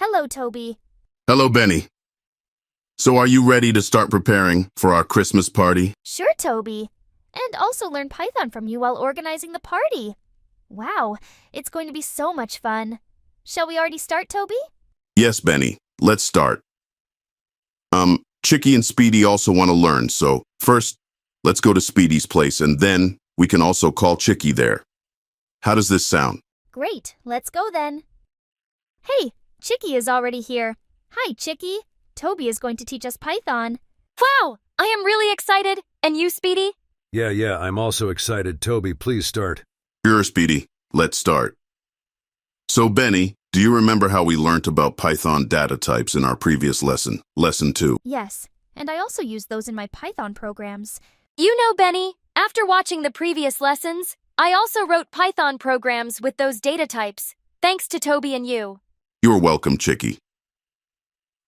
Hello, Toby. Hello, Benny. So are you ready to start preparing for our Christmas party? Sure, Toby. And also learn Python from you while organizing the party. Wow, it's going to be so much fun. Shall we already start, Toby? Yes, Benny. Let's start. Chicky and Speedy also want to learn, so first, let's go to Speedy's place and then we can also call Chicky there. How does this sound? Great, let's go then. Hey, Chicky is already here. Hi, Chicky. Toby is going to teach us Python. Wow, I am really excited. And you, Speedy? Yeah, I'm also excited. Toby, please start. Sure, Speedy. Let's start. So, Benny, do you remember how we learnt about Python data types in our previous lesson, Lesson 2? Yes, and I also use those in my Python programs. You know, Benny, after watching the previous lessons, I also wrote Python programs with those data types, thanks to Toby and you. You're welcome, Chicky.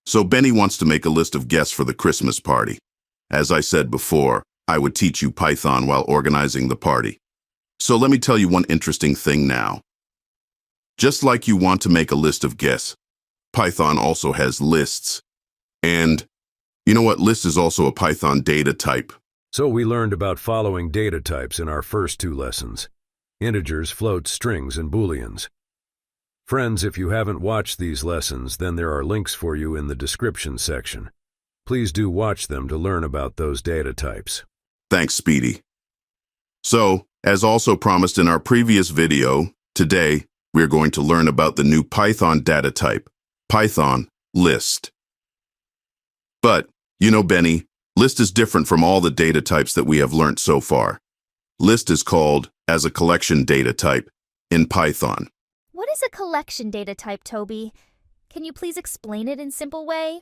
So Benny wants to make a list of guests for the Christmas party. As I said before, I would teach you Python while organizing the party. So let me tell you one interesting thing now. Just like you want to make a list of guests, Python also has lists. And you know what? List is also a Python data type. So we learned about following data types in our first two lessons: integers, floats, strings, and booleans. Friends, if you haven't watched these lessons, then there are links for you in the description section. Please do watch them to learn about those data types. Thanks, Speedy. So, as also promised in our previous video, today we're going to learn about the new Python data type, Python list. But, you know, Benny, list is different from all the data types that we have learned so far. List is called as a collection data type in Python. What is a collection data type, Toby? Can you please explain it in simple way?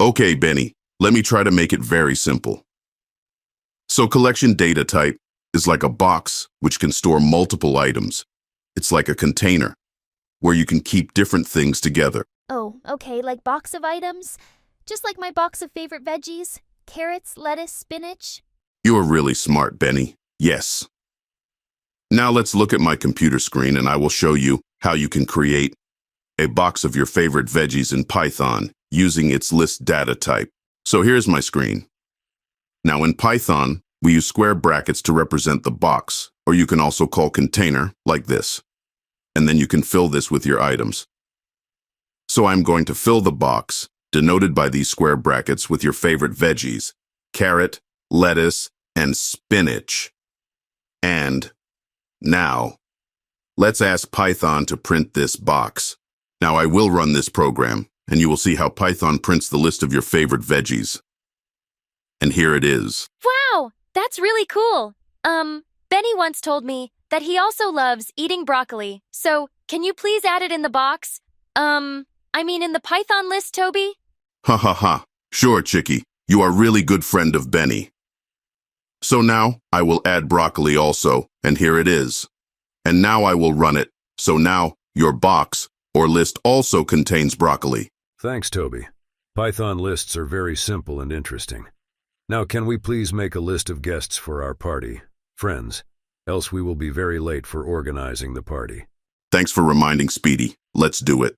Okay, Benny, let me try to make it very simple. So collection data type is like a box which can store multiple items. It's like a container where you can keep different things together. Oh, okay, like box of items? Just like my box of favorite veggies? Carrots, lettuce, spinach? You are really smart, Benny. Yes. Now let's look at my computer screen and I will show you how you can create a box of your favorite veggies in Python using its list data type. So here's my screen. Now in Python, we use square brackets to represent the box, or you can also call container like this. And then you can fill this with your items. So I'm going to fill the box, denoted by these square brackets, with your favorite veggies: carrot, lettuce, and spinach. And now, let's ask Python to print this box. Now I will run this program, and you will see how Python prints the list of your favorite veggies. And here it is. Wow, that's really cool. Benny once told me that he also loves eating broccoli. So, can you please add it in the box? In the Python list, Toby? Ha ha ha. Sure, Chicky. You are really good friend of Benny. So now I will add broccoli also, and here it is. And now I will run it. So now your box or list also contains broccoli. Thanks, Toby. Python lists are very simple and interesting. Now, can we please make a list of guests for our party, friends? Else we will be very late for organizing the party. Thanks for reminding, Speedy. Let's do it.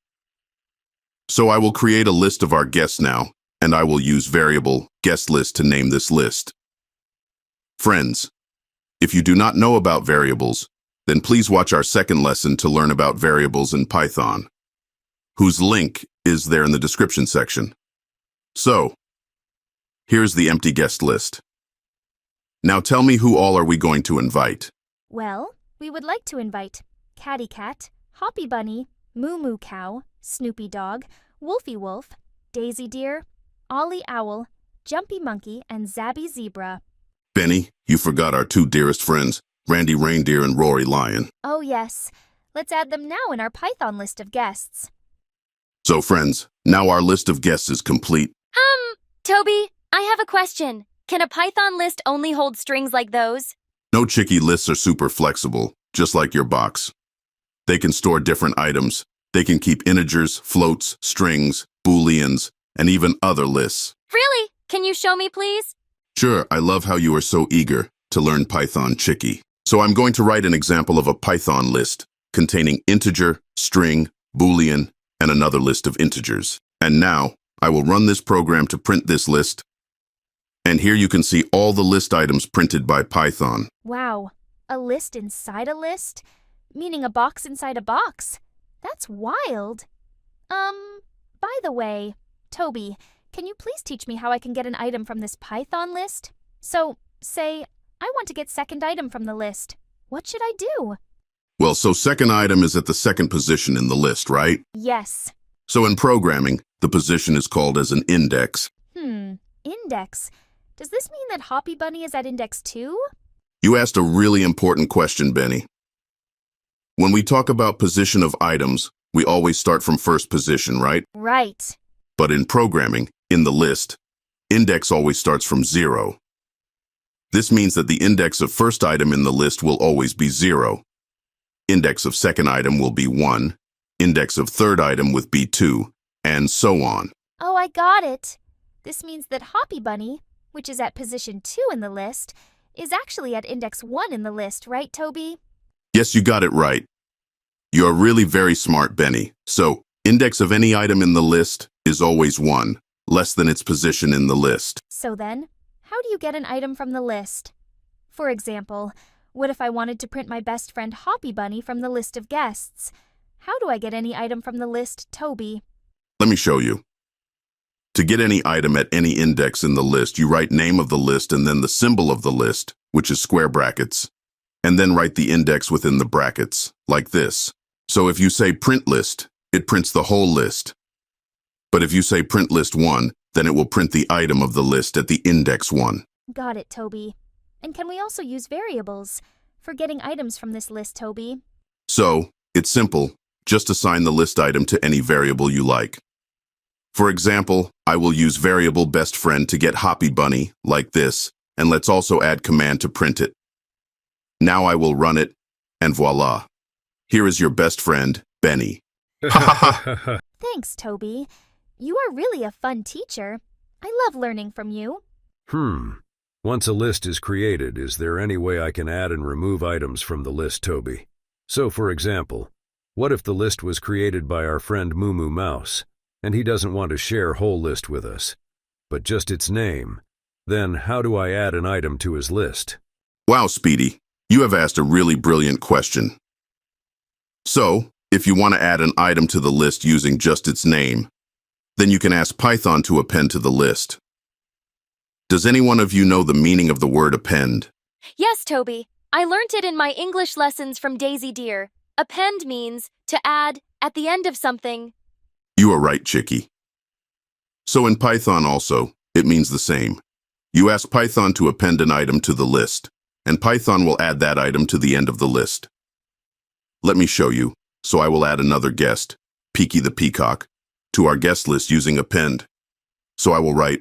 So I will create a list of our guests now, and I will use variable guest list to name this list. Friends, if you do not know about variables, then please watch our second lesson to learn about variables in Python, whose link is there in the description section. So, here's the empty guest list. Now tell me, who all are we going to invite? Well, we would like to invite Catty Cat, Hoppy Bunny, Moo Moo Cow, Snoopy Dog, Wolfie Wolf, Daisy Deer, Ollie Owl, Jumpy Monkey, and Zabby Zebra. Benny, you forgot our two dearest friends, Randy Reindeer and Rory Lion. Oh yes, let's add them now in our Python list of guests. So friends, now our list of guests is complete. Toby, I have a question. Can a Python list only hold strings like those? No, Chicky, lists are super flexible, just like your box. They can store different items. They can keep integers, floats, strings, booleans, and even other lists. Really? Can you show me, please? Sure, I love how you are so eager to learn Python, Chicky. So I'm going to write an example of a Python list containing integer, string, boolean, and another list of integers. And now, I will run this program to print this list. And here you can see all the list items printed by Python. Wow, a list inside a list? Meaning a box inside a box? That's wild. By the way, Toby, can you please teach me how I can get an item from this Python list? So, say, I want to get second item from the list. What should I do? Well, so second item is at the second position in the list, right? Yes. So in programming, the position is called as an index. Index. Does this mean that Hoppy Bunny is at index 2? You asked a really important question, Benny. When we talk about position of items, we always start from first position, right? Right. But in programming, in the list, index always starts from 0. This means that the index of first item in the list will always be 0. Index of second item will be 1. Index of third item will be 2, and so on. Oh, I got it. This means that Hoppy Bunny, which is at position 2 in the list, is actually at index 1 in the list, right, Toby? Yes, you got it right. You're really very smart, Benny. So, index of any item in the list is always 1, less than its position in the list. So then, how do you get an item from the list? For example, what if I wanted to print my best friend Hoppy Bunny from the list of guests? How do I get any item from the list, Toby? Let me show you. To get any item at any index in the list, you write name of the list and then the symbol of the list, which is square brackets, and then write the index within the brackets, like this. So if you say print list, it prints the whole list. But if you say print list 1, then it will print the item of the list at the index 1. Got it, Toby. And can we also use variables for getting items from this list, Toby? So, it's simple. Just assign the list item to any variable you like. For example, I will use variable best friend to get Hoppy Bunny, like this, and let's also add command to print it. Now I will run it, and voila. Here is your best friend, Benny. Thanks, Toby. You are really a fun teacher. I love learning from you. Once a list is created, is there any way I can add and remove items from the list, Toby? So, for example, what if the list was created by our friend Moo Moo Mouse, and he doesn't want to share whole list with us, but just its name? Then how do I add an item to his list? Wow, Speedy, you have asked a really brilliant question. So, if you want to add an item to the list using just its name, then you can ask Python to append to the list. Does any one of you know the meaning of the word append? Yes, Toby. I learnt it in my English lessons from Daisy Deer. Append means to add at the end of something. You are right, Chicky. So in Python also, it means the same. You ask Python to append an item to the list, and Python will add that item to the end of the list. Let me show you. So I will add another guest, Peaky the Peacock, to our guest list using append. So I will write,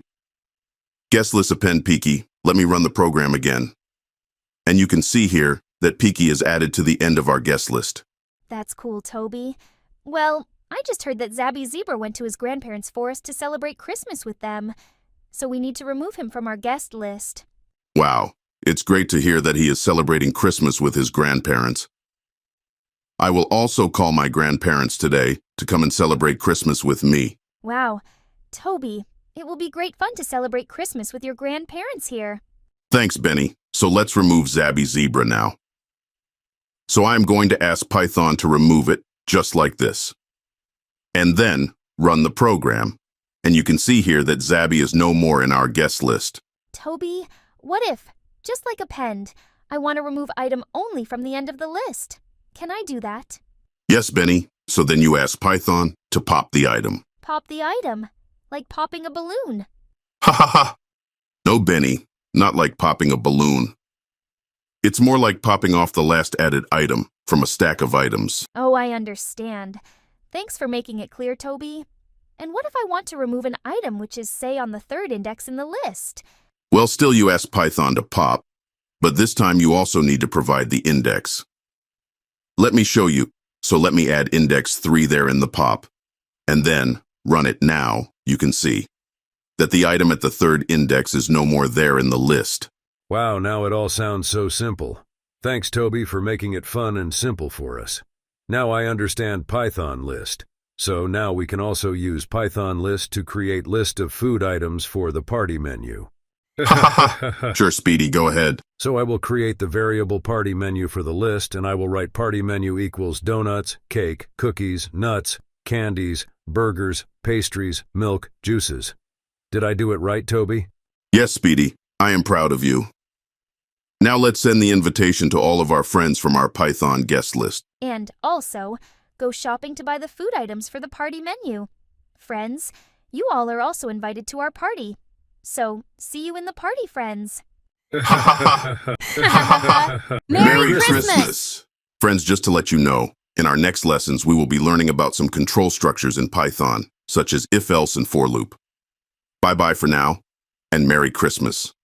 guest list append Peaky. Let me run the program again. And you can see here that Peaky is added to the end of our guest list. That's cool, Toby. Well, I just heard that Zabby Zebra went to his grandparents' forest to celebrate Christmas with them, so we need to remove him from our guest list. Wow, it's great to hear that he is celebrating Christmas with his grandparents. I will also call my grandparents today to come and celebrate Christmas with me. Wow, Toby, it will be great fun to celebrate Christmas with your grandparents here. Thanks, Benny. So let's remove Zabby Zebra now. So I'm going to ask Python to remove it, just like this. And then run the program. And you can see here that Zabby is no more in our guest list. Toby, what if, just like append, I want to remove item only from the end of the list? Can I do that? Yes, Benny. So then you ask Python to pop the item. Pop the item, like popping a balloon. Ha ha ha! No, Benny, not like popping a balloon. It's more like popping off the last added item from a stack of items. Oh, I understand. Thanks for making it clear, Toby. And what if I want to remove an item which is, say, on the third index in the list? Well, still you ask Python to pop, but this time you also need to provide the index. Let me show you. So let me add index 3 there in the pop, and then run it now. You can see that the item at the third index is no more there in the list. Wow, now it all sounds so simple. Thanks, Toby, for making it fun and simple for us. Now I understand Python list. So now we can also use Python list to create list of food items for the party menu. Sure, Speedy, go ahead. So I will create the variable party menu for the list, and I will write party menu equals donuts, cake, cookies, nuts, candies, burgers, pastries, milk, juices. Did I do it right, Toby? Yes, Speedy, I am proud of you. Now let's send the invitation to all of our friends from our Python guest list. And also, go shopping to buy the food items for the party menu. Friends, you all are also invited to our party. So, see you in the party, friends. Merry Christmas! Friends, just to let you know, in our next lessons, we will be learning about some control structures in Python, such as if-else and for loop. Bye-bye for now, and Merry Christmas.